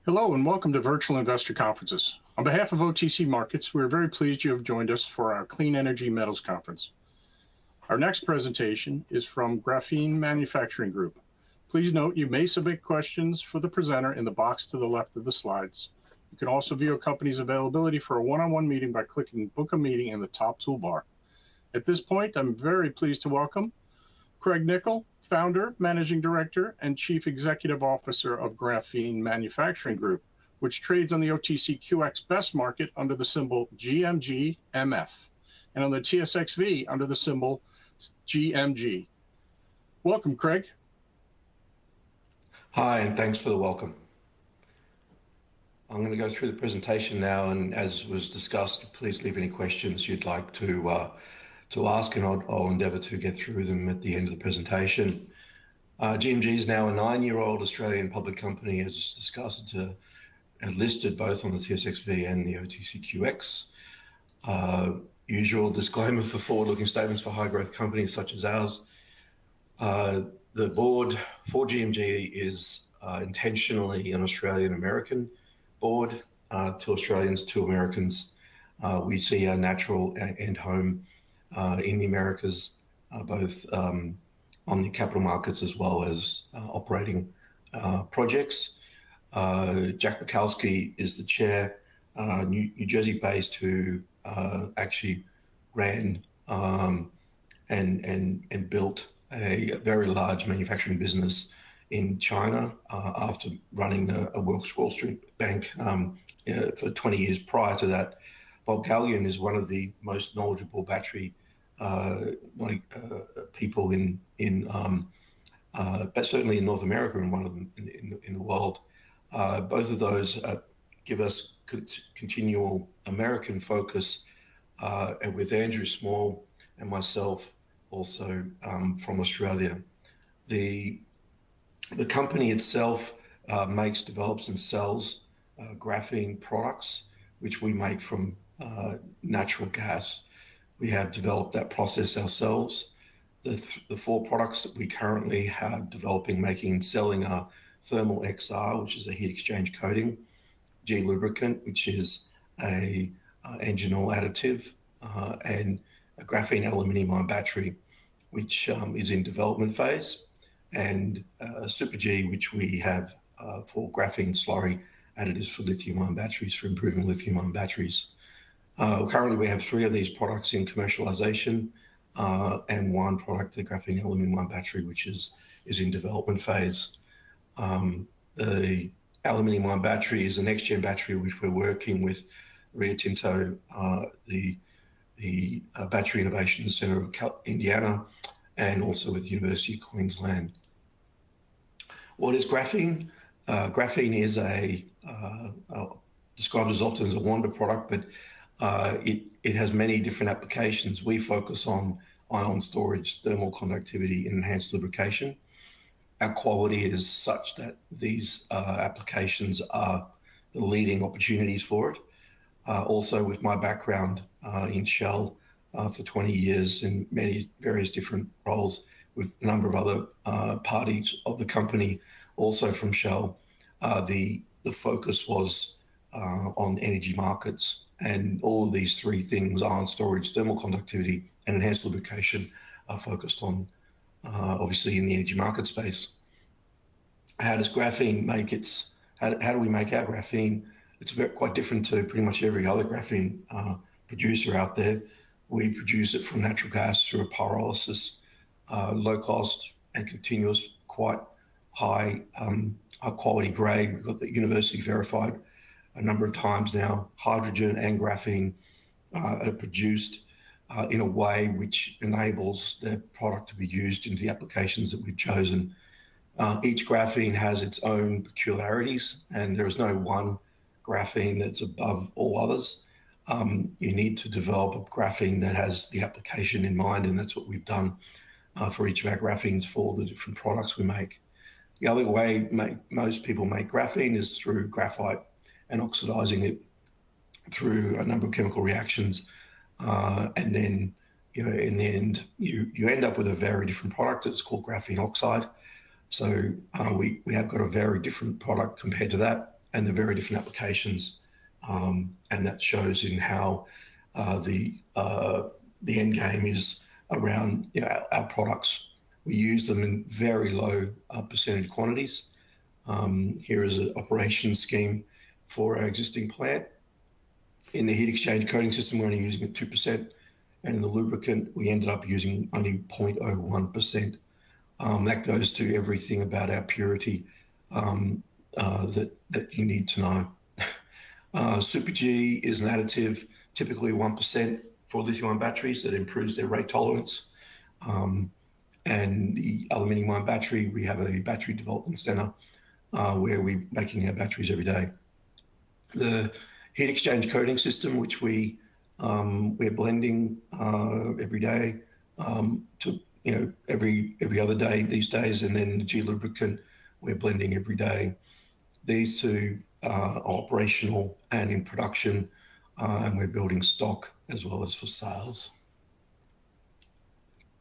Hello and welcome to Virtual Investor Conferences. On behalf of OTC Markets, we're very pleased you have joined us for our Clean Energy Metals Conference. Our next presentation is from Graphene Manufacturing Group. Please note you may submit questions for the presenter in the box to the left of the slides. You can also view a company's availability for a one-on-one meeting by clicking Book a Meeting in the top toolbar. At this point, I'm very pleased to welcome Craig Nicol, Founder, Managing Director, and Chief Executive Officer of Graphene Manufacturing Group, which trades on the OTCQX Best Market under the symbol GMGMF, and on the TSXV under the symbol GMG. Welcome, Craig. Hi, and thanks for the welcome. I'm going to go through the presentation now, and as was discussed, please leave any questions you'd like to ask, and I'll endeavour to get through them at the end of the presentation. GMG is now a 9-year-old Australian public company, as discussed, listed both on the TSXV and the OTCQX. Usual disclaimer for forward-looking statements for high-growth companies such as ours. The board for GMG is intentionally an Australian-American board, 2 Australians, 2 Americans. We see our natural end home in the Americas, both on the capital markets as well as operating projects. Jack Mikowski is the chair, New Jersey-based, who actually ran and built a very large manufacturing business in China after running a Wall Street bank for 20 years prior to that. Bob Gallion is one of the most knowledgeable battery people but certainly in North America, and one of them in the world. Both of those give us continual American focus, and with Andrew Small and myself also from Australia. The company itself makes, develops, and sells graphene products, which we make from natural gas. We have developed that process ourselves. The 4 products that we currently have developing, making, and selling are Thermal XR, which is a heat exchange coating, G lubricant, which is a engine oil additive, and a graphene aluminium-ion battery, which is in development phase, and Super G, which we have for graphene slurry additives for lithium-ion batteries, for improving lithium-ion batteries. Currently, we have 3 of these products in commercialization, and 1 product, the graphene aluminium-ion battery, which is in development phase. The aluminium-ion battery is a next-gen battery, which we're working with Rio Tinto, the Battery Innovation Centre of Indiana, and also with the University of Queensland. What is graphene? Graphene is described as often as a wonder product, but it has many different applications. We focus on ion storage, thermal conductivity, and enhanced lubrication. Our quality is such that these applications are the leading opportunities for it. Also, with my background in Shell for 20 years in many various different roles with a number of other parties of the company, also from Shell, the focus was on energy markets. And all of these 3 things, ion storage, thermal conductivity, and enhanced lubrication, are focused on, obviously, in the energy market space. How does graphene make its? How do we make our graphene? It's quite different to pretty much every other graphene producer out there. We produce it from natural gas through a pyrolysis, low cost and continuous, quite high quality grade. We've got the university verified a number of times now. Hydrogen and graphene are produced in a way which enables the product to be used into the applications that we've chosen. Each graphene has its own peculiarities, and there is no one graphene that's above all others. You need to develop a graphene that has the application in mind, and that's what we've done for each of our graphenes for the different products we make. The other way most people make graphene is through graphite and oxidizing it through a number of chemical reactions. And then, in the end, you end up with a very different product. It's called graphene oxide. So we have got a very different product compared to that. and the very different applications. And that shows in how the end game is around our products. We use them in very low percentage quantities. Here is an operation scheme for our existing plant. In the heat exchange coating system, we're only using it 2%. And in the lubricant, we ended up using only 0.01%. That goes to everything about our purity that you need to know. Super G is an additive, typically 1% for lithium-ion batteries that improves their rate tolerance. And the aluminium-ion battery, we have a battery development center where we're making our batteries every day. The heat exchange coating system, which we're blending every day to every other day these days, and then the G lubricant we're blending every day. These two are operational and in production, and we're building stock as well as for sales.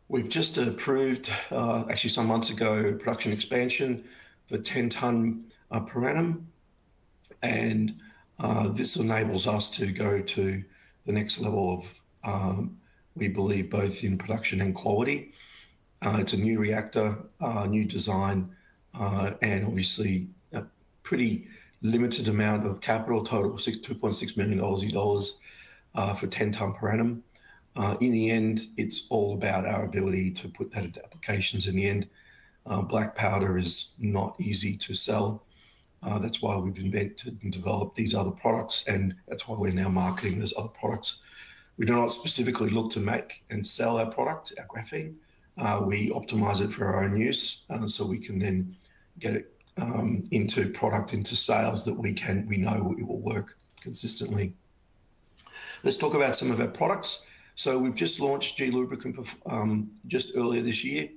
We've just approved, actually some months ago, production expansion for 10 tonne per annum, and this enables us to go to the next level of, we believe, both in production and quality. It's a new reactor, new design, and obviously a pretty limited amount of capital, total of 2.6 million Aussie dollars for 10 tonne per annum. In the end, it's all about our ability to put that into applications. In the end, black powder is not easy to sell. That's why we've invented and developed these other products, and that's why we're now marketing those other products. We do not specifically look to make and sell our product, our graphene. We optimize it for our own use, so we can then get it into sales that we know it will work consistently. Let's talk about some of our products. So we've just launched G lubricant just earlier this year.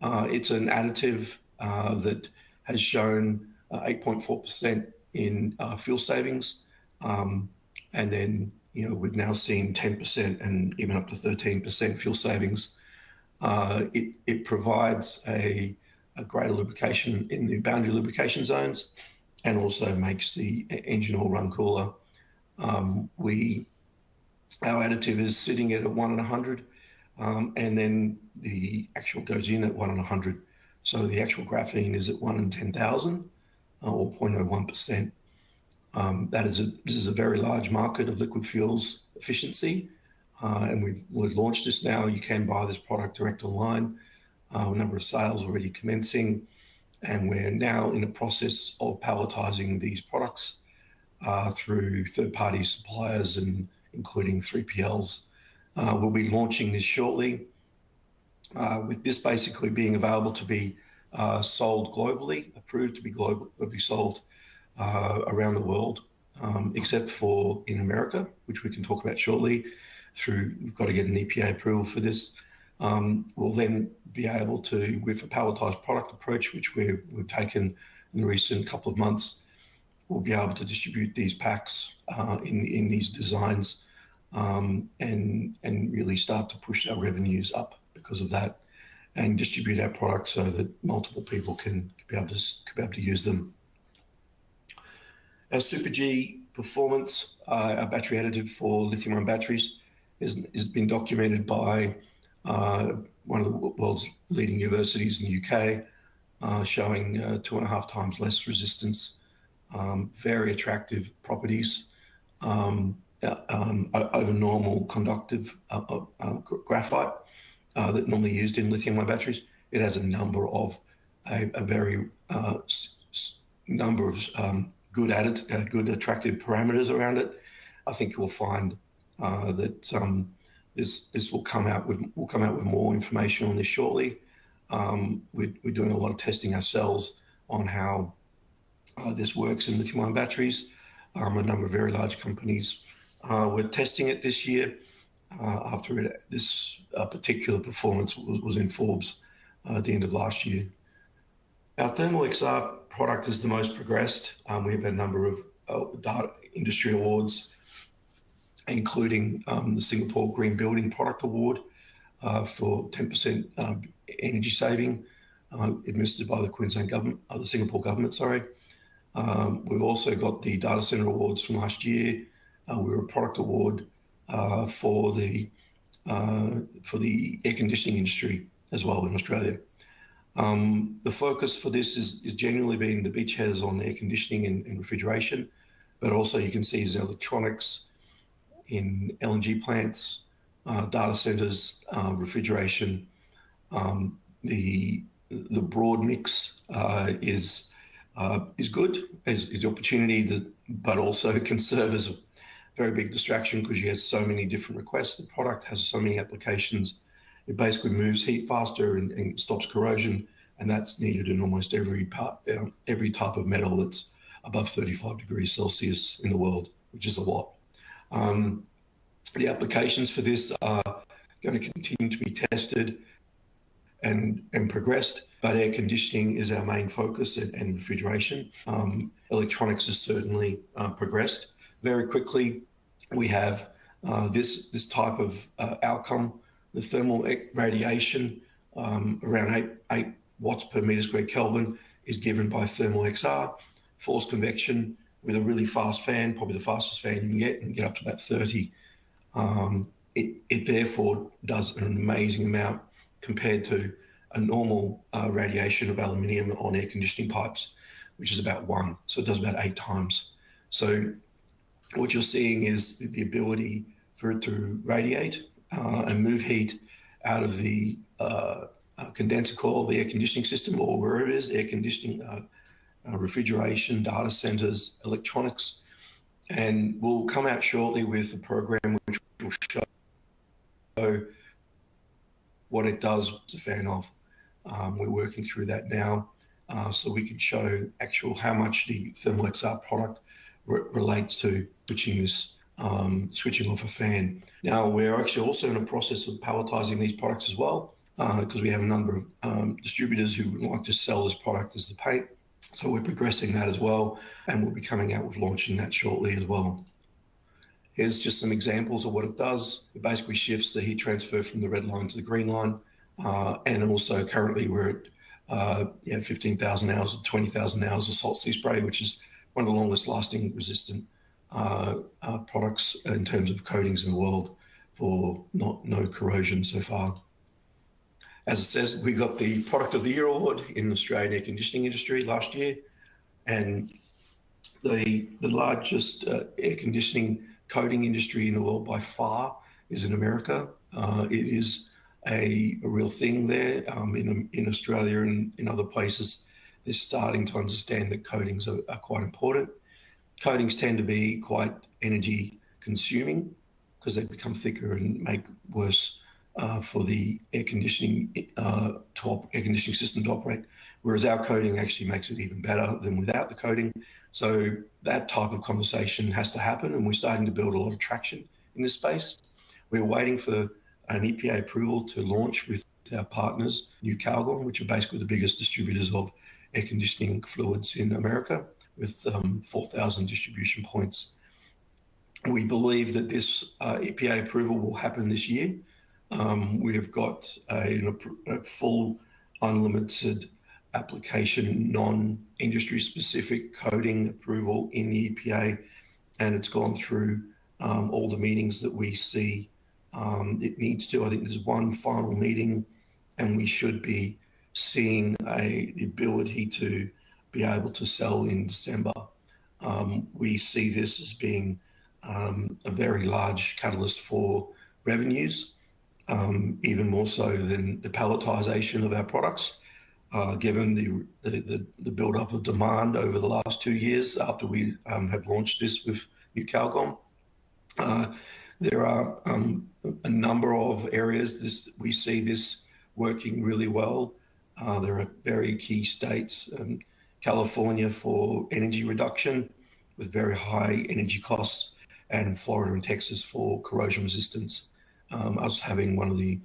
It's an additive that has shown 8.4% in fuel savings, and then we've now seen 10% and even up to 13% fuel savings. It provides a greater lubrication in the boundary lubrication zones, and also makes the engine oil run cooler. Our additive is sitting at 1 in 100, and then the actual goes in at 1 in 100. So the actual graphene is at 1 in 10,000, or 0.01%. This is a very large market of liquid fuels efficiency, and we've launched this now. You can buy this product direct online. A number of sales already commencing, and we're now in the process of palletizing these products through third-party suppliers, and including 3PLs. We'll be launching this shortly, with this basically being available to be sold globally, approved to be sold around the world, except for in America, which we can talk about shortly. We've got to get an EPA approval for this. We'll then be able to, with a palletized product approach, which we've taken in the recent couple of months, we'll be able to distribute these packs in these designs, and really start to push our revenues up because of that, and distribute our products so that multiple people can be able to use them. Our Super G performance, our battery additive for lithium-ion batteries, has been documented by one of the world's leading universities in the UK, showing 2.5 times less resistance, very attractive properties, over normal conductive graphite that normally used in lithium-ion batteries. It has a number of good attractive parameters around it. I think you'll find that this will come out with more information on this shortly. We're doing a lot of testing ourselves on how this works in lithium-ion batteries. A number of very large companies were testing it this year after this particular performance was in Forbes at the end of last year. Our Thermal XR product is the most progressed. We have a number of industry awards, including the Singapore Green Building Product Award for 10% energy saving, administered by the Queensland government, the Singapore government, sorry. We've also got the data center awards from last year. We were a product award for the air conditioning industry as well in Australia. The focus for this is genuinely being the beachheads on air conditioning and refrigeration, but also you can see is electronics in LNG plants, data centers, refrigeration. The broad mix is good, is the opportunity, but also can serve as a very big distraction because you get so many different requests. The product has so many applications. It basically moves heat faster and stops corrosion, and that's needed in almost every type of metal that's above 35 degrees Celsius in the world, which is a lot. The applications for this are going to continue to be tested and progressed, but air conditioning is our main focus and refrigeration. Electronics has certainly progressed. Very quickly, we have this type of outcome. The thermal radiation around 8 watts per meter squared Kelvin is given by thermal XR, forced convection with a really fast fan, probably the fastest fan you can get up to about 30. It therefore does an amazing amount compared to a normal radiation of aluminium on air conditioning pipes, which is about 1. So it does about 8 times. So what you're seeing is the ability for it to radiate and move heat out of the condenser coil of the air conditioning system or wherever it is, air conditioning, refrigeration, data centers, electronics. And we'll come out shortly with a program which will show what it does with the fan off. We're working through that now so we can show how much the thermal XR product relates to switching off a fan. Now, we're actually also in a process of palletizing these products as well because we have a number of distributors who would like to sell this product as the paint. So we're progressing that as well, and we'll be coming out with launching that shortly as well. Here's just some examples of what it does. It basically shifts the heat transfer from the red line to the green line. And also currently we're at 15,000 hours or 20,000 hours of salt sea spray, which is one of the longest lasting resistant products in terms of coatings in the world for no corrosion so far. As it says, we got the Product of the Year award in the Australian air conditioning industry last year, and the largest air conditioning coating industry in the world by far is in America. It is a real thing there. In Australia and in other places, they're starting to understand that coatings are quite important. Coatings tend to be quite energy consuming because they become thicker and make worse for the air conditioning system to operate, whereas our coating actually makes it even better than without the coating. So that type of conversation has to happen, and we're starting to build a lot of traction in this space. We're waiting for an EPA approval to launch with our partners, Nicol, which are basically the biggest distributors of air conditioning fluids in America, with 4,000 distribution points. We believe that this EPA approval will happen this year. We have got a full unlimited application, non-industry specific coating approval in the EPA, and it's gone through all the meetings that we see it needs to. I think there's one final meeting, and we should be seeing the ability to be able to sell in December. We see this as being a very large catalyst for revenues, even more so than the palletization of our products, given the build-up of demand over the last 2 years after we have launched this with Nicol. There are a number of areas we see this working really well. There are very key states, California for energy reduction with very high energy costs, and Florida and Texas for corrosion resistance. Us having one of the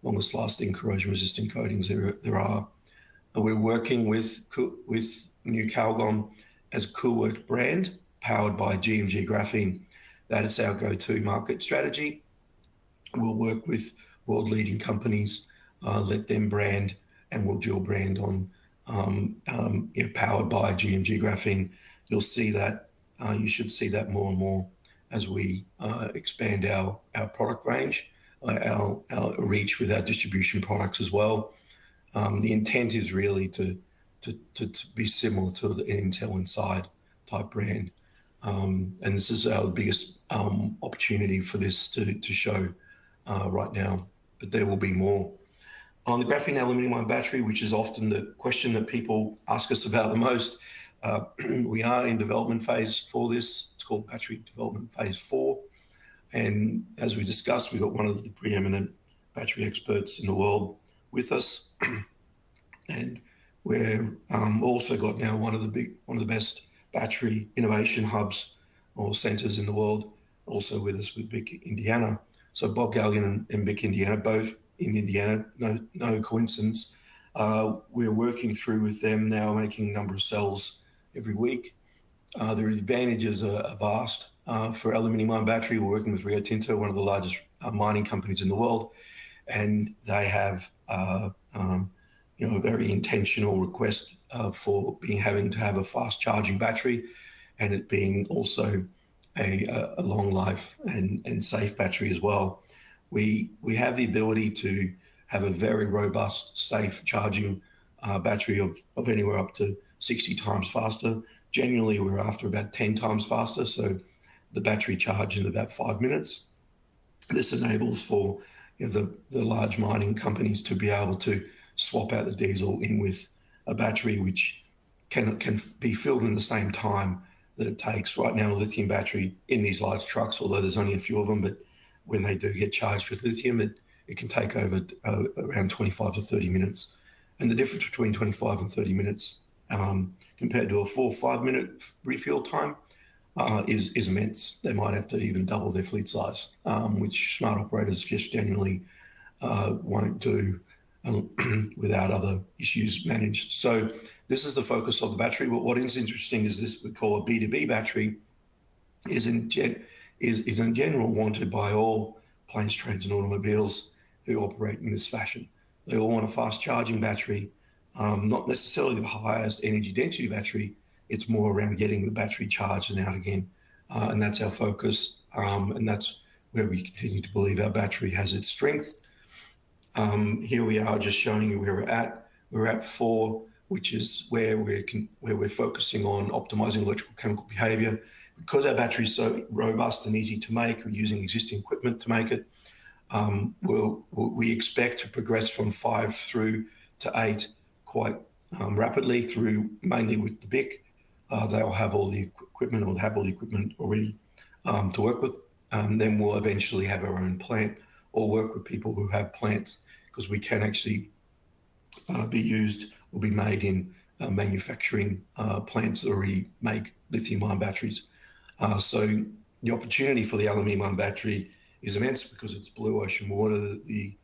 longest lasting corrosion resistant coatings there are. We're working with Nicol as a Coolwork brand powered by GMG Graphene. That is our go-to market strategy. We'll work with world leading companies, let them brand, and we'll dual brand on powered by GMG graphene. You'll see that, you should see that more and more as we expand our product range, our reach with our distribution products as well. The intent is really to be similar to the Intel Inside type brand. And this is our biggest opportunity for this to show right now, but there will be more. On the graphene aluminium-ion battery, which is often the question that people ask us about the most, we are in development phase for this. It's called Battery Development Phase 4. And as we discussed, we've got one of the preeminent battery experts in the world with us. And we're also got now one of the best battery innovation hubs or centers in the world, also with us with BIC Indiana. So Bob Galligan and BIC Indiana, both in Indiana, no coincidence. We're working through with them now, making a number of cells every week. The advantages are vast. For aluminium-ion battery, we're working with Rio Tinto, one of the largest mining companies in the world, and they have a very intentional request for having to have a fast charging battery, and it being also a long life and safe battery as well. We have the ability to have a very robust, safe charging battery of anywhere up to 60 times faster. Generally, we're after about 10 times faster, so the battery charge in about 5 minutes. This enables for the large mining companies to be able to swap out the diesel in with a battery which can be filled in the same time that it takes. Right now, a lithium battery in these large trucks, although there's only a few of them, but when they do get charged with lithium, it can take over around 25 to 30 minutes. And the difference between 25 and 30 minutes compared to a 4 or 5 minute refuel time is immense. They might have to even double their fleet size, which smart operators just generally won't do without other issues managed. So this is the focus of the battery. But what is interesting is this we call a B2B battery is in general wanted by all planes, trains and automobiles who operate in this fashion. They all want a fast charging battery, not necessarily the highest energy density battery. It's more around getting the battery charged and out again. And that's our focus. And that's where we continue to believe our battery has its strength. Here we are just showing you where we're at. We're at 4, which is where we're focusing on optimizing electrical chemical behavior. Because our battery is so robust and easy to make, we're using existing equipment to make it. We expect to progress from 5 through to 8 quite rapidly through mainly with the BIC. They'll have all the equipment or have all the equipment already to work with. Then we'll eventually have our own plant or work with people who have plants, because we can actually be used or be made in manufacturing plants that already make lithium-ion batteries. So the opportunity for the aluminium-ion battery is immense because it's blue ocean water. The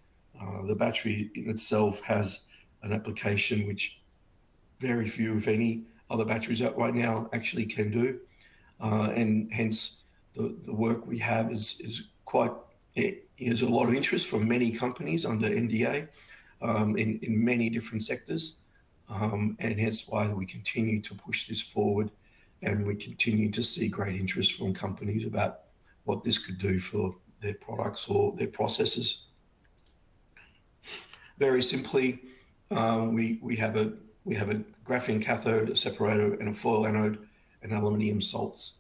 battery in itself has an application which very few, if any, other batteries out right now actually can do. And hence the work we have is quite, there's a lot of interest from many companies under NDA in many different sectors. And hence why we continue to push this forward, and we continue to see great interest from companies about what this could do for their products or their processes. Very simply, we have a graphene cathode, a separator, and a foil anode, and aluminium salts.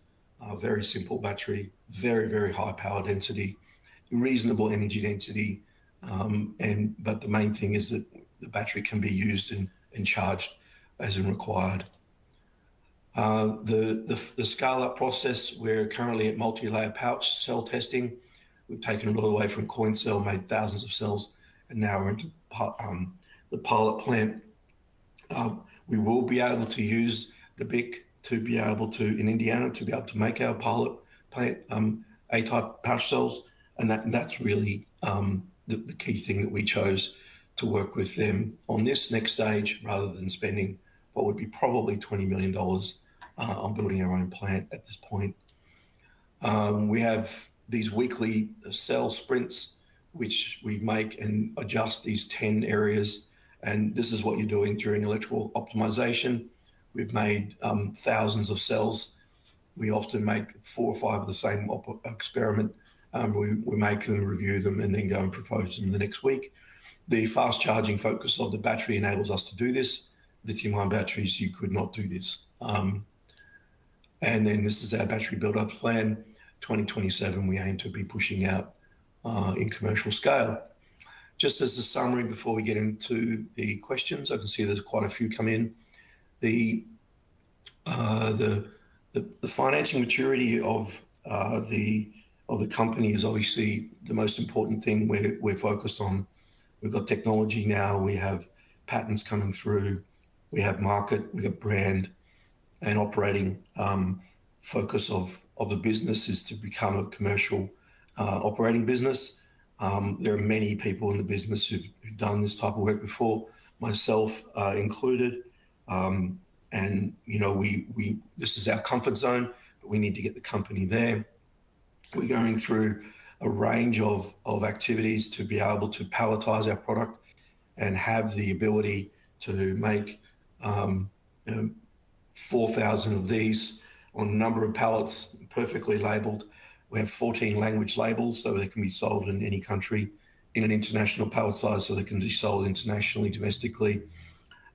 Very simple battery, very, very high power density, reasonable energy density, but the main thing is that the battery can be used and charged as and required. The scale-up process, we're currently at multi-layer pouch cell testing. We've taken it all the way from coin cell, made thousands of cells, and now we're into the pilot plant. We will be able to use the BIC to be able to, in Indiana, to be able to make our pilot plant A-type pouch cells, and that's really the key thing that we chose to work with them on this next stage, rather than spending what would be probably $20 million on building our own plant at this point. We have these weekly cell sprints, which we make and adjust these 10 areas And this is what you're doing during electrical optimization. We've made thousands of cells. We often make 4 or 5 of the same experiment. We make them, review them, and then go and propose them the next week. The fast charging focus of the battery enables us to do this. Lithium-ion batteries, you could not do this. And then this is our battery build-up plan. 2027, we aim to be pushing out in commercial scale. Just as a summary before we get into the questions, I can see there's quite a few come in. The financial maturity of the company is obviously the most important thing we're focused on. We've got technology now, we have patents coming through, we have market, we have brand, and operating focus of the business is to become a commercial operating business. There are many people in the business who've done this type of work before, myself included. And you know, this is our comfort zone, but we need to get the company there. We're going through a range of activities to be able to palletize our product and have the ability to make 4,000 of these on a number of pallets, perfectly labeled. We have 14 language labels, so they can be sold in any country in an international pallet size, so they can be sold internationally, domestically,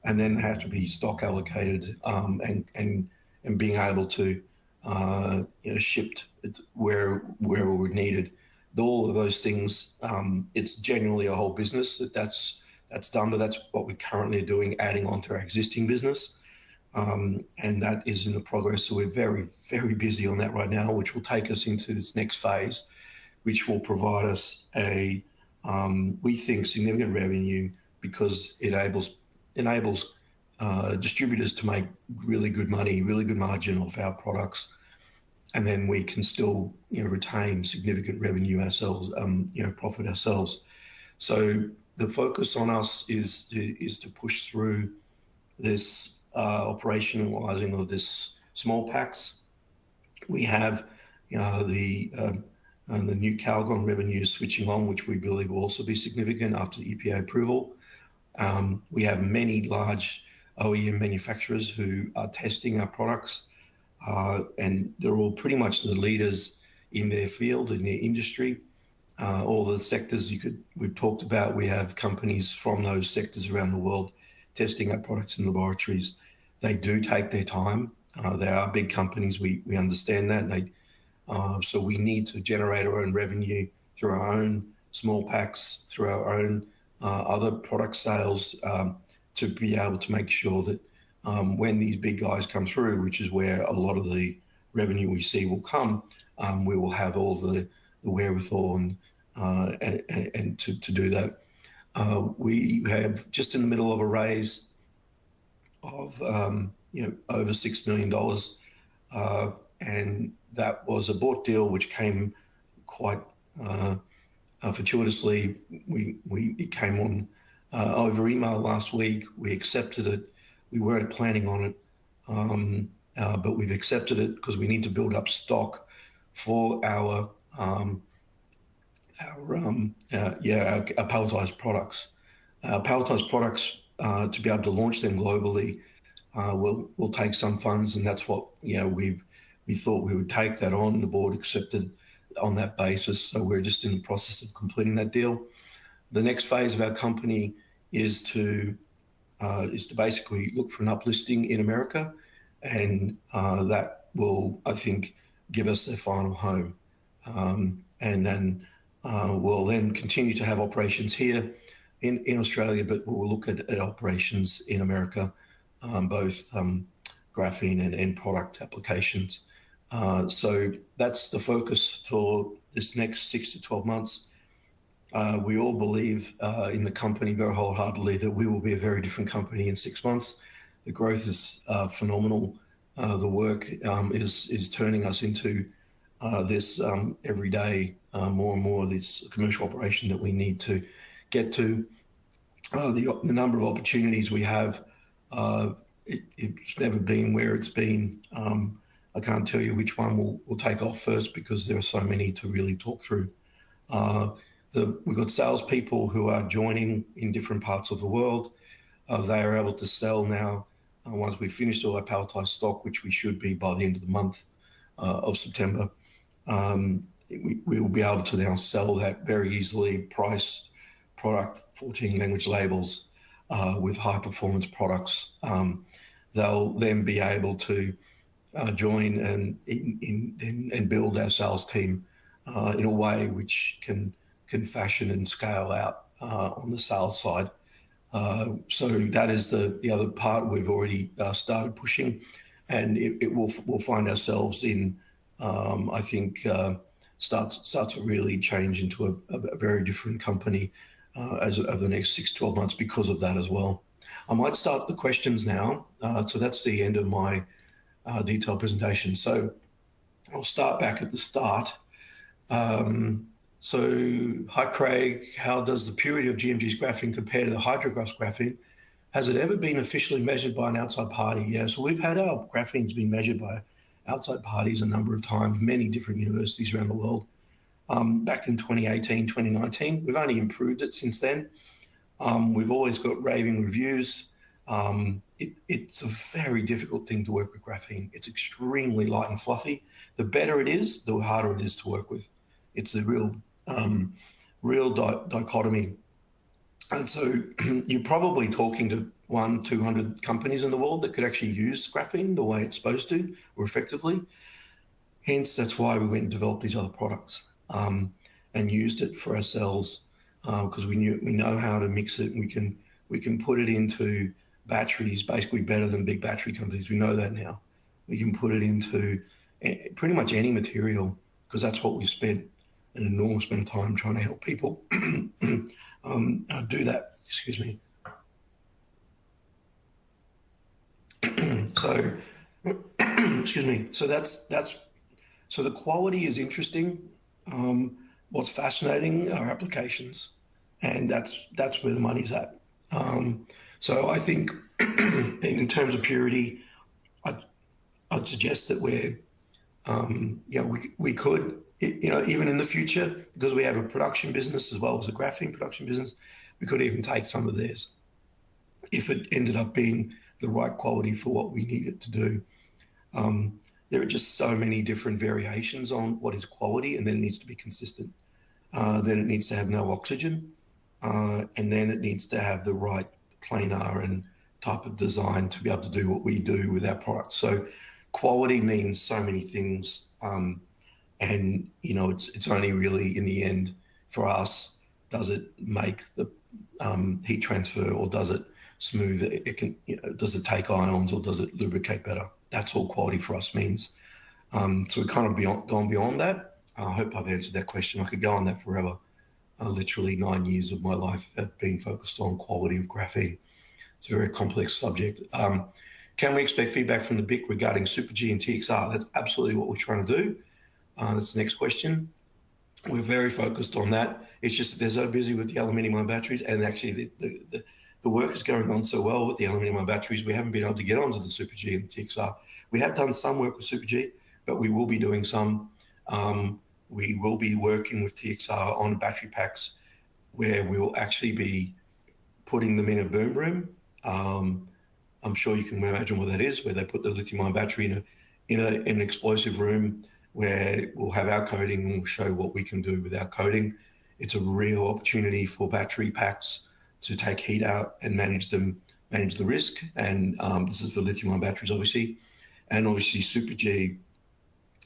and then they have to be stock allocated and being able to shipped wherever we're needed. All of those things, it's generally a whole business that's done, but that's what we're currently doing, adding on to our existing business. And that is in the progress. So we're very, very busy on that right now, which will take us into this next phase, which will provide us we think, significant revenue, because it enables distributors to make really good money, really good margin off our products. And then we can still retain significant revenue ourselves, profit ourselves. So the focus on us is to push through this operationalizing of this small packs. We have the new Calgon revenue switching on, which we believe will also be significant after the EPA approval. We have many large OEM manufacturers who are testing our products, and they're all pretty much the leaders in their field, in their industry. All the sectors we've talked about, we have companies from those sectors around the world testing our products in laboratories. They do take their time. They are big companies. We understand that. So we need to generate our own revenue through our own small packs, through our own other product sales, to be able to make sure that when these big guys come through, which is where a lot of the revenue we see will come, we will have all the wherewithal and to do that. We have just in the middle of a raise of over $6 million, and that was a bought deal which came quite fortuitously. It came on over email last week. We accepted it. We weren't planning on it, but we've accepted it because we need to build up stock for our palletized products. Palletized products, to be able to launch them globally, will take some funds, and that's what we thought we would take that on. The board accepted on that basis, so we're just in the process of completing that deal. The next phase of our company is to basically look for an uplisting in America, and that will, I think, give us a final home. And then we'll then continue to have operations here in Australia, but we'll look at operations in America, both graphene and end product applications. So that's the focus for this next 6 to 12 months. We all believe in the company very wholeheartedly that we will be a very different company in 6 months. The growth is phenomenal. The work is turning us into this every day, more and more of this commercial operation that we need to get to. The number of opportunities we have, it's never been where it's been. I can't tell you which one will take off first because there are so many to really talk through. We've got salespeople who are joining in different parts of the world. They are able to sell now, once we've finished all our palletized stock, which we should be by the end of the month of September. We will be able to now sell that very easily, price product, 14 language labels with high performance products. They'll then be able to join and build our sales team in a way which can fashion and scale out on the sales side. So that is the other part we've already started pushing, and we'll find ourselves in, I think, start to really change into a very different company over the next 6-12 months because of that as well. I might start the questions now. So that's the end of my detailed presentation. So I'll start back at the start. So, hi Craig, how does the purity of GMG's graphene compare to the hydrograph's graphene? Has it ever been officially measured by an outside party? Yeah, so we've had our graphenes being measured by outside parties a number of times, many different universities around the world. Back in 2018, 2019, we've only improved it since then. We've always got raving reviews. It's a very difficult thing to work with graphene. It's extremely light and fluffy. The better it is, the harder it is to work with. It's a real dichotomy. And so you're probably talking to 100-200 companies in the world that could actually use graphene the way it's supposed to, or effectively. Hence, that's why we went and developed these other products and used it for ourselves, because we know how to mix it. And we can put it into batteries basically better than big battery companies. We know that now. We can put it into pretty much any material, because that's what we spent an enormous amount of time trying to help people do that. Excuse me. So, excuse me. So so the quality is interesting. What's fascinating are applications, and that's where the money's at. So I think in terms of purity, I'd suggest that we could, even in the future, because we have a production business as well as a graphene production business, we could even take some of theirs if it ended up being the right quality for what we need it to do. There are just so many different variations on what is quality, and then it needs to be consistent. Then it needs to have no oxygen, and then it needs to have the right planar and type of design to be able to do what we do with our products. So quality means so many things, and it's only really in the end for us, does it make the heat transfer, or does it smooth it? Does it take ions, or does it lubricate better? That's all quality for us means. So we've kind of gone beyond that. I hope I've answered that question. I could go on that forever. Literally 9 years of my life have been focused on quality of graphene. It's a very complex subject. Can we expect feedback from the BIC regarding Super G and TXR? That's absolutely what we're trying to do. That's the next question. We're very focused on that. It's just that they're so busy with the aluminium-ion batteries, and actually the work is going on so well with the aluminium-ion batteries, we haven't been able to get onto the Super G and the TXR. We have done some work with Super G, but we will be doing some. We will be working with TXR on battery packs where we'll actually be putting them in a boom room. I'm sure you can imagine what that is, where they put the lithium-ion battery in an explosive room where we'll have our coating and we'll show what we can do with our coating. It's a real opportunity for battery packs to take heat out and manage the risk. And this is for lithium-ion batteries, obviously. And obviously Super G,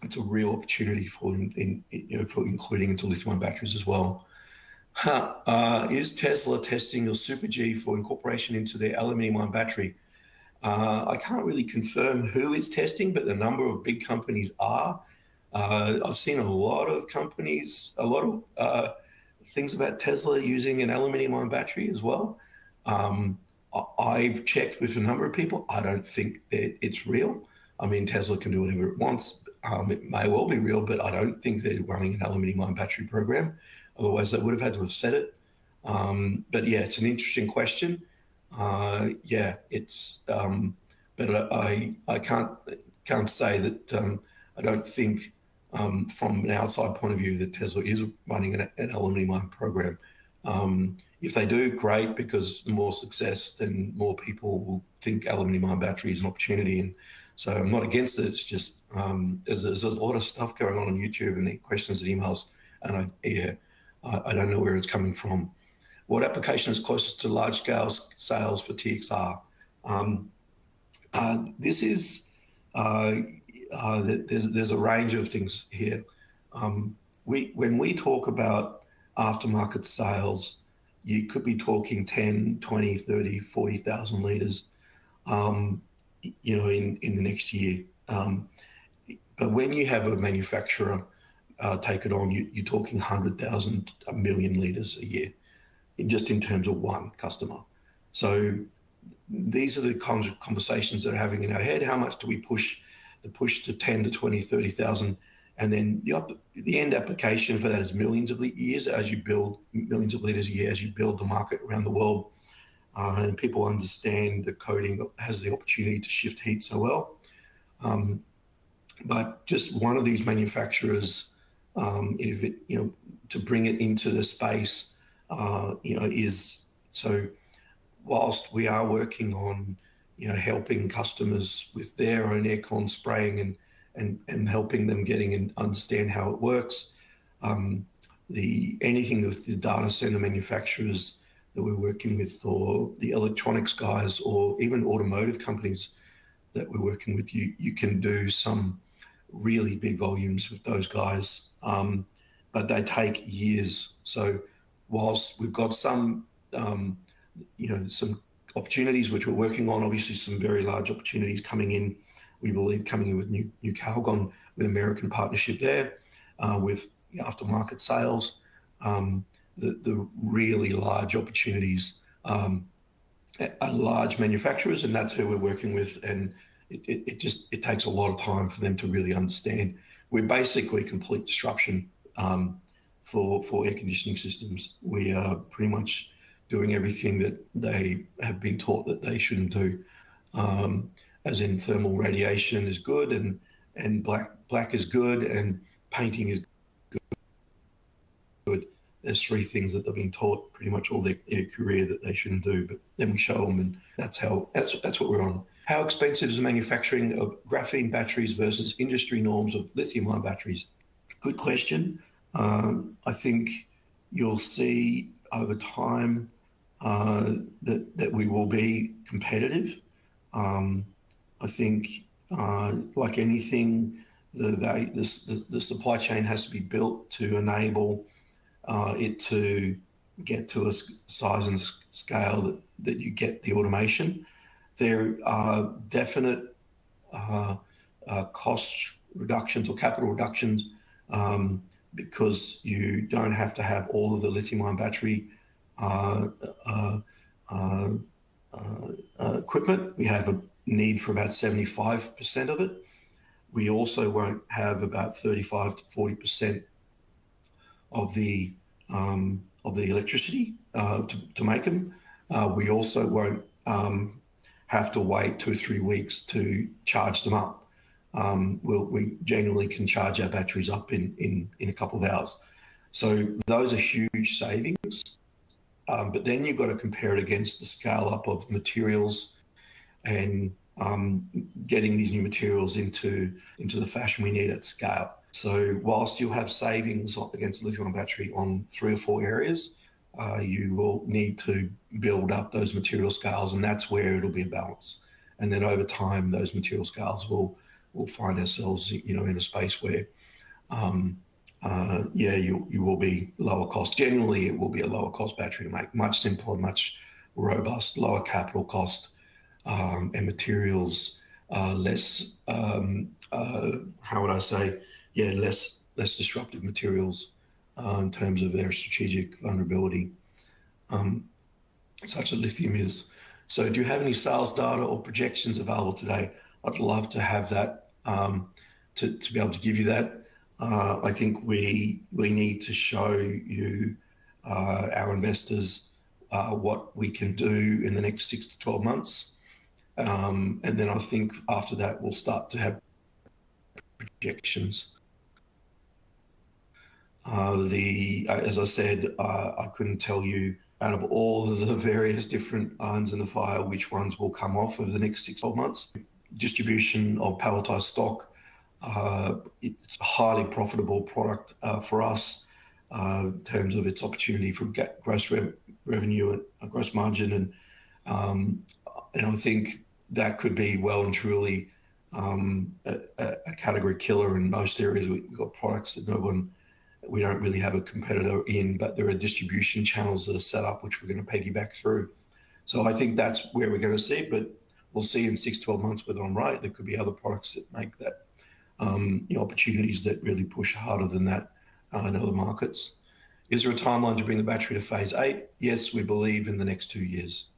it's a real opportunity for including into lithium-ion batteries as well. Is Tesla testing your Super G for incorporation into their aluminium-ion battery? I can't really confirm who is testing, but the number of big companies are. I've seen a lot of companies, a lot of things about Tesla using an aluminium-ion battery as well. I've checked with a number of people. I don't think that it's real. I mean, Tesla can do whatever it wants. It may well be real, but I don't think they're running an aluminium-ion battery program. Otherwise, they would have had to have said it. But yeah, it's an interesting question. Yeah, it's. But I can't say that. I don't think from an outside point of view that Tesla is running an aluminium-ion program. If they do, great, because the more success, then more people will think aluminium-ion battery is an opportunity. And so I'm not against it. It's just there's a lot of stuff going on YouTube and questions and emails, and I don't know where it's coming from. What application is closest to large-scale sales for TXR? This is there's a range of things here. When we talk about aftermarket sales, you could be talking 10, 20, 30, 40,000 litres, in the next year. But when you have a manufacturer take it on, you're talking 100,000, 1 million litres a year, just in terms of one customer. So these are the kinds of conversations that are having in our head. How much do we push to 10 to 20, 30,000? And then the end application for that is millions of litres as you build millions of litres a year, as you build the market around the world. And people understand the coating has the opportunity to shift heat so well. But just one of these manufacturers, to bring it into the space, is so. Whilst we are working on, helping customers with their own aircon spraying and helping them getting and understand how it works, anything with the data center manufacturers that we're working with, or the electronics guys, or even automotive companies that we're working with, you can do some really big volumes with those guys, but they take years. So whilst we've got some opportunities which we're working on, obviously some very large opportunities coming in, we believe coming in with New Calgon, with American partnership there, with the aftermarket sales, the really large opportunities are large manufacturers, and that's who we're working with. And it takes a lot of time for them to really understand. We're basically complete disruption for air conditioning systems. We are pretty much doing everything that they have been taught that they shouldn't do. As in thermal radiation is good, and black is good, and painting is good. There's three things that they've been taught pretty much all their career that they shouldn't do, but then we show them, and that's what we're on. How expensive is the manufacturing of graphene batteries versus industry norms of lithium-ion batteries? Good question. I think you'll see over time that we will be competitive. I think, like anything, the supply chain has to be built to enable it to get to a size and scale that you get the automation. There are definite cost reductions or capital reductions because you don't have to have all of the lithium-ion battery equipment. We have a need for about 75% of it. We also won't have about 35 to 40% of the electricity to make them. We also won't have to wait 2 or 3 weeks to charge them up. We generally can charge our batteries up in a couple of hours. So those are huge savings. But then you've got to compare it against the scale up of materials and getting these new materials into the fashion we need at scale. So whilst you'll have savings against the lithium-ion battery on 3 or 4 areas, you will need to build up those material scales, and that's where it'll be a balance. And then over time, those material scales will find ourselves, in a space where, you will be lower cost. Generally, it will be a lower cost battery to make, much simpler, much robust, lower capital cost, and materials less, how would I say? Yeah, less disruptive materials in terms of their strategic vulnerability, such as lithium is. So do you have any sales data or projections available today? I'd love to have that, to be able to give you that. I think we need to show you, our investors, what we can do in the next 6 to 12 months. And then I think after that, we'll start to have projections. As I said, I couldn't tell you out of all of the various different irons in the fire, which ones will come off over the next 6-12 months. Distribution of palletized stock, it's a highly profitable product for us in terms of its opportunity for gross revenue and gross margin. And I think that could be well and truly a category killer in most areas. We've got products that we don't really have a competitor in, but there are distribution channels that are set up, which we're going to piggyback through. So I think that's where we're going to see it, but we'll see in 6-12 months whether I'm right. There could be other products that make that, opportunities that really push harder than that in other markets. Is there a timeline to bring the battery to phase 8? Yes, we believe in the next 2 years.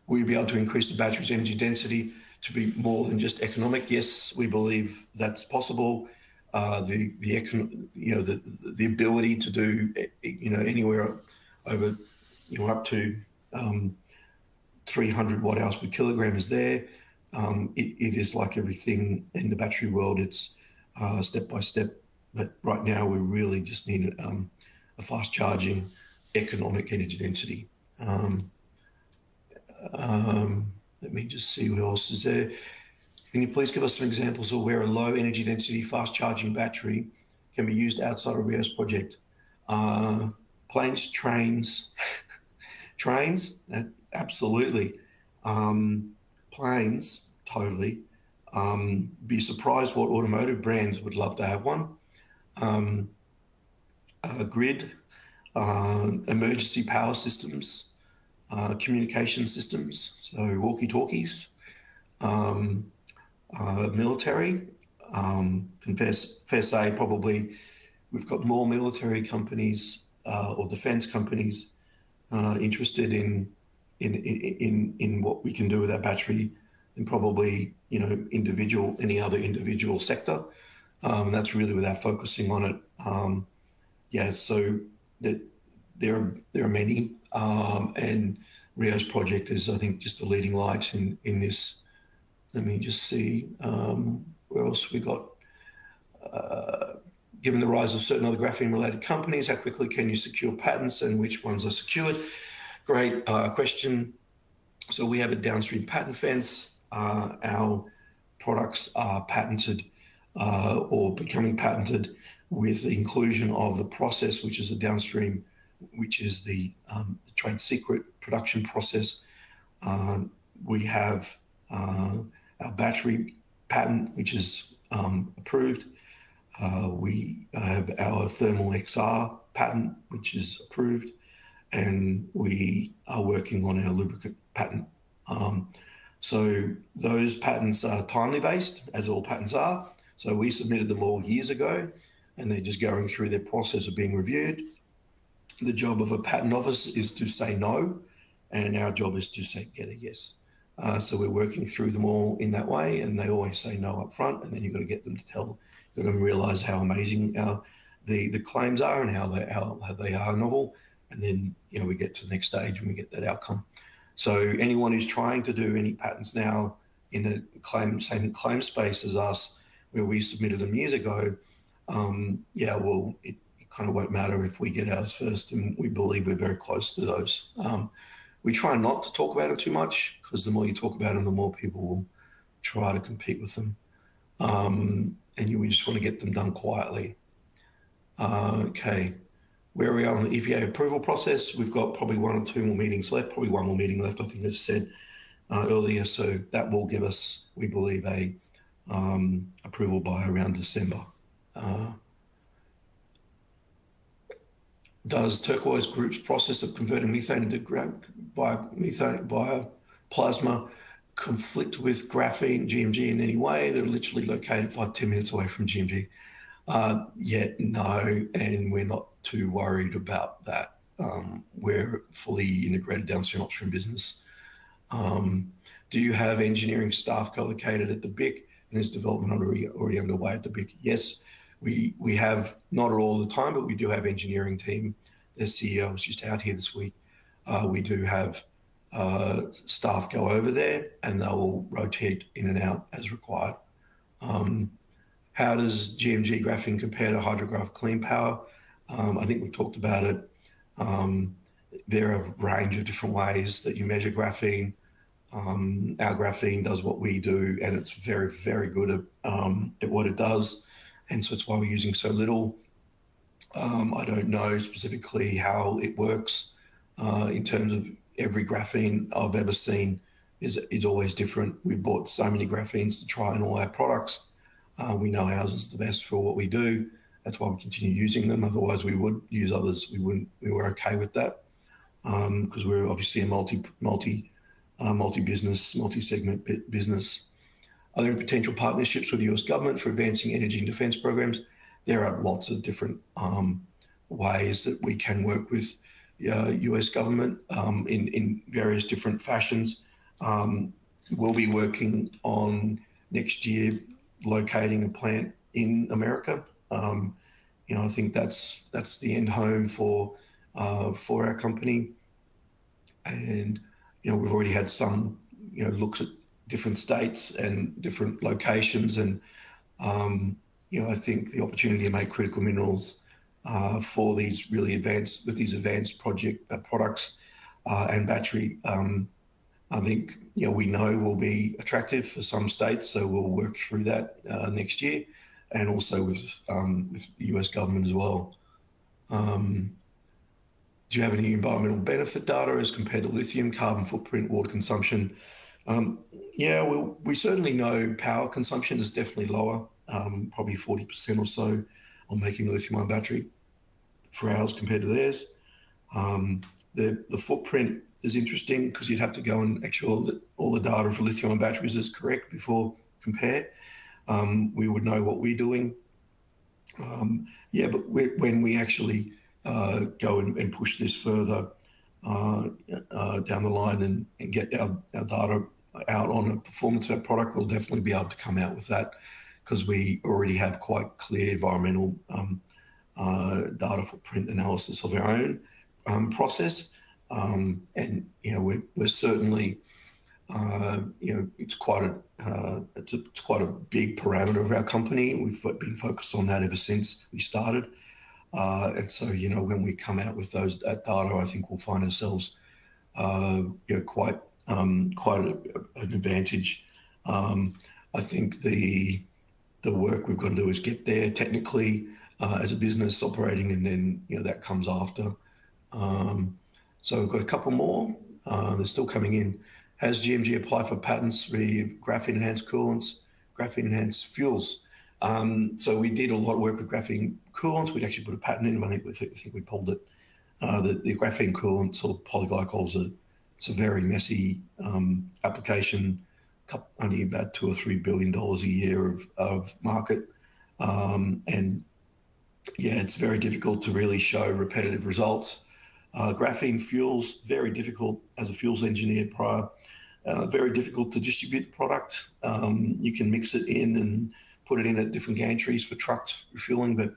Will you be able to increase the battery's energy density to be more than just economic? Yes, we believe that's possible. The ability to do anywhere over up to 300 watt hours per kilogram is there. It is like everything in the battery world. It's step by step, but right now we really just need a fast charging economic energy density. Let me just see what else is there. Can you please give us some examples of where a low energy density fast charging battery can be used outside of Rio's project? Planes, trains, absolutely. Planes, totally. Be surprised what automotive brands would love to have one. Grid, emergency power systems, communication systems, so walkie-talkies, military. Fair say probably we've got more military companies or defense companies interested in what we can do with our battery than probably any other individual sector. And that's really without focusing on it. So that there are many, and Rio's project is, I think, just a leading light in this. Let me just see where else we got. Given the rise of certain other graphene-related companies, how quickly can you secure patents and which ones are secured? Great question. So we have a downstream patent fence. Our products are patented or becoming patented with the inclusion of the process, which is a downstream, which is the trade secret production process. We have our battery patent, which is approved. We have our thermal XR patent, which is approved, and we are working on our lubricant patent. So those patents are timely based, as all patents are. So we submitted them all years ago, and they're just going through their process of being reviewed. The job of a patent office is to say no, and our job is to say get a yes. So we're working through them all in that way, and they always say no up front, and then you've got to get them to you've got to realize how amazing the claims are and how they are novel, and then we get to the next stage and we get that outcome. So anyone who's trying to do any patents now in the same claim space as us, where we submitted them years ago, it kind of won't matter if we get ours first, and we believe we're very close to those. We try not to talk about it too much, because the more you talk about them, the more people will try to compete with them. And we just want to get them done quietly. Okay. Where are we on the EPA approval process? We've got probably 1 or 2 more meetings left, probably 1 more meeting left, I think I said earlier. So that will give us, we believe, a approval by around December. Does Turquoise Group's process of converting methane into via plasma conflict with graphene GMG in any way? They're literally located 5-10 minutes away from GMG. No, and we're not too worried about that. We're fully integrated downstream upstream business. Do you have engineering staff co-located at the BIC, and is development already underway at the BIC? Yes, we have, not all the time, but we do have engineering team. Their CEO was just out here this week. We do have staff go over there, and they will rotate in and out as required. How does GMG graphene compare to Hydrograph Clean Power? I think we've talked about it. There are a range of different ways that you measure graphene. Our graphene does what we do, and it's very, very good at what it does. And so it's why we're using so little. I don't know specifically how it works in terms of every graphene I've ever seen is always different. We bought so many graphenes to try in all our products. We know ours is the best for what we do. That's why we continue using them. Otherwise, we would use others. We wouldn't. We were okay with that because we're obviously a multi-business, multi-segment business. Are there potential partnerships with the US government for advancing energy and defense programs? There are lots of different ways that we can work with US government in various different fashions. We'll be working on next year locating a plant in America. I think that's the end home for our company. And we've already had some looks at different states and different locations, and I think the opportunity to make critical minerals for these really advanced products and battery, I think we know will be attractive for some states. So we'll work through that next year, and also with the US government as well. Do you have any environmental benefit data as compared to lithium, carbon footprint, water consumption? We certainly know power consumption is definitely lower, probably 40% or so on making a lithium-ion battery for ours compared to theirs. The footprint is interesting because you'd have to go and make sure that all the data for lithium-ion batteries is correct before compare. We would know what we're doing. But when we actually go and push this further down the line and get our data out on the performance of our product, we'll definitely be able to come out with that because we already have quite clear environmental data footprint analysis of our own process. We're certainly, it's quite a big parameter of our company. We've been focused on that ever since we started. And so, when we come out with that data, I think we'll find ourselves, quite an advantage. I think the work we've got to do is get there technically as a business operating, and then that comes after. So we've got a couple more. They're still coming in. Has GMG applied for patents for graphene enhanced coolants, graphene enhanced fuels? So we did a lot of work with graphene coolants. We'd actually put a patent in. I think we pulled it. The graphene coolants or polyglycols it's a very messy application. Only about $2 or $3 billion a year of market, and it's very difficult to really show repetitive results. Graphene fuels, very difficult as a fuels engineer prior. Very difficult to distribute the product. You can mix it in and put it in at different gantries for trucks refueling, but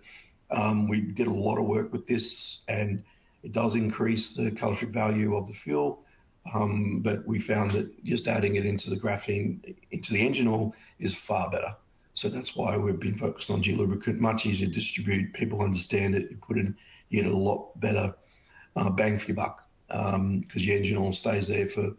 we did a lot of work with this, and it does increase the calorific value of the fuel. But we found that just adding it into the graphene, into the engine oil is far better. So that's why we've been focused on G-lubricant, much easier to distribute. People understand it. You put it in, you get a lot better bang for your buck because your engine oil stays there for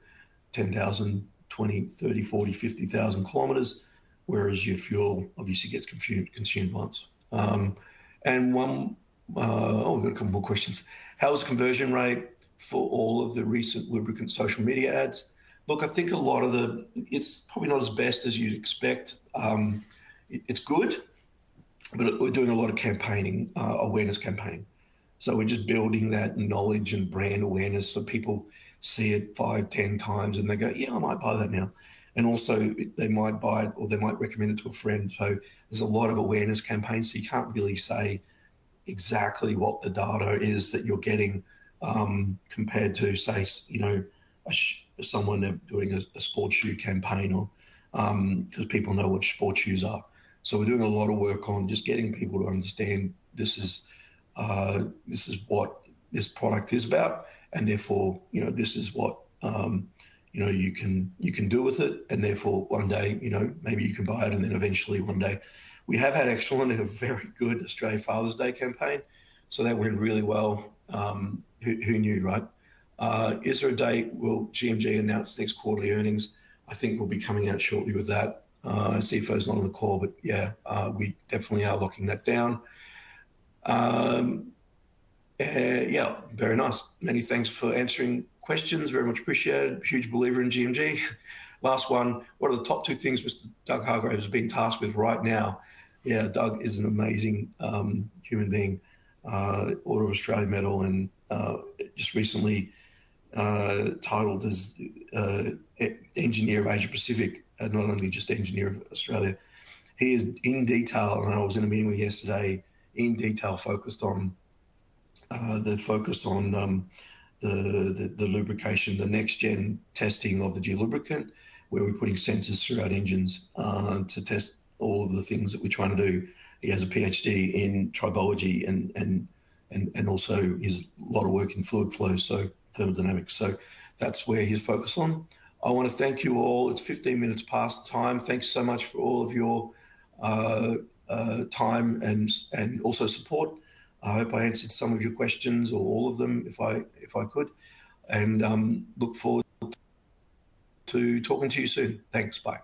10,000, 20, 30, 40, 50,000 kilometers, whereas your fuel obviously gets consumed once. And we've got a couple more questions. How was the conversion rate for all of the recent lubricant social media ads? Look, I think a lot of it's probably not as best as you'd expect. It's good, but we're doing a lot of campaigning, awareness campaigning. So we're just building that knowledge and brand awareness so people see it 5, 10 times and they go, yeah, I might buy that now. And also they might buy it or they might recommend it to a friend. So there's a lot of awareness campaigns. So you can't really say exactly what the data is that you're getting compared to, say, someone doing a sports shoe campaign, or because people know what sports shoes are. So we're doing a lot of work on just getting people to understand this is what this product is about, and therefore this is what you can do with it, and therefore one day maybe you can buy it, and then eventually one day. We have had a very good Australia Father's Day campaign. So that went really well. Who knew, right? Is there a date? Will GMG announce next quarterly earnings? I think we'll be coming out shortly with that. CFO's not on the call, but yeah, we definitely are locking that down. Yeah, very nice. Many thanks for answering questions. Very much appreciated. Huge believer in GMG. Last one. What are the top 2 things Mr. Doug Hargraves is being tasked with right now? Yeah, Doug is an amazing human being. Order of Australia Medal, and just recently titled as Engineer of Asia Pacific, not only just Engineer of Australia. He is in detail, and I was in a meeting with yesterday, in detail focused on the lubrication, the next gen testing of the geolubricant, where we're putting sensors throughout engines to test all of the things that we're trying to do. He has a PhD in tribology and also is a lot of work in fluid flow, so thermodynamics. So that's where he's focused on. I want to thank you all. It's 15 minutes past time. Thanks so much for all of your time and also support. I hope I answered some of your questions, or all of them, if I could, and look forward to talking to you soon. Thanks. Bye.